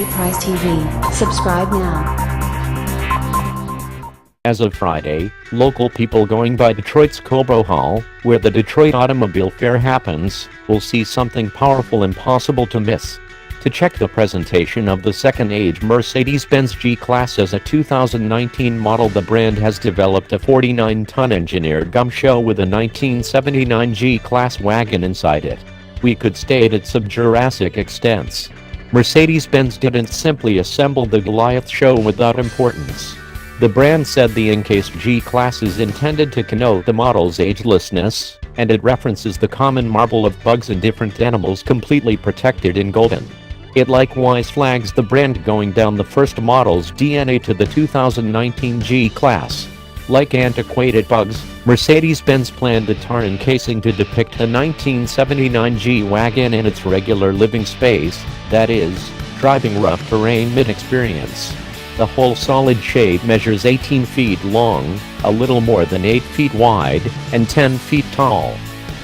Price TV. Subscribe now. As of Friday, local people going by Detroit's Cobro Hall, where the Detroit Automobile Fair happens, will see something powerful impossible to miss. To check the presentation of the second-age Mercedes-Benz G-Class as a 2019 model, the brand has developed a 49-ton engineered gumshoe with a 1979 G-Class wagon inside it. We could state it's of Jurassic extents. Mercedes-Benz didn't simply assemble the Goliath show without importance. The brand said the encased G-Class is intended to connote the model's agelessness, and it references the common marvel of bugs and different animals completely protected in golden. It likewise flags the brand going down the first model's DNA to the 2019 G-Class. Like antiquated bugs, Mercedes-Benz planned the tar encasing to depict a 1979 G-Wagon in its regular living space, that is, driving rough terrain mid-experience. The whole solid shape measures 18 feet long, a little more than 8 feet wide, and 10 feet tall.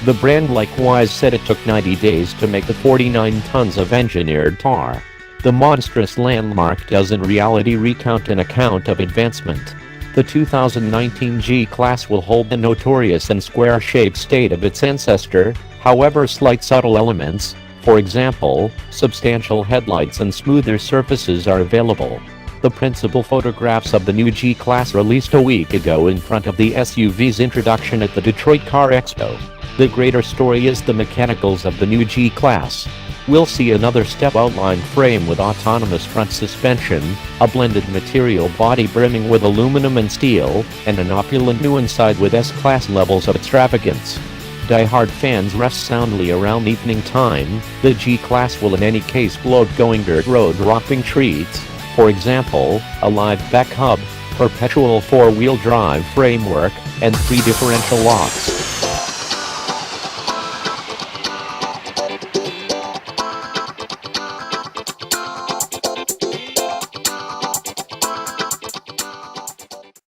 The brand likewise said it took 90 days to make the 49 tons of engineered tar. The monstrous landmark does in reality recount an account of advancement. The 2019 G-Class will hold the notorious and square-shaped state of its ancestor, however slight subtle elements, for example, substantial headlights and smoother surfaces are available. The principal photographs of the new G-Class released a week ago in front of the SUV's introduction at the Detroit Car Expo. The greater story is the mechanicals of the new G-Class. We'll see another step-outline frame with autonomous front suspension, a blended material body brimming with aluminum and steel, and an opulent new inside with S-Class levels of extravagance. Die-hard fans rest soundly around evening time. The G-Class will in any case gloat going dirt road romping treats. For example, a live back hub, perpetual 4-wheel drive framework, and 3 differential locks.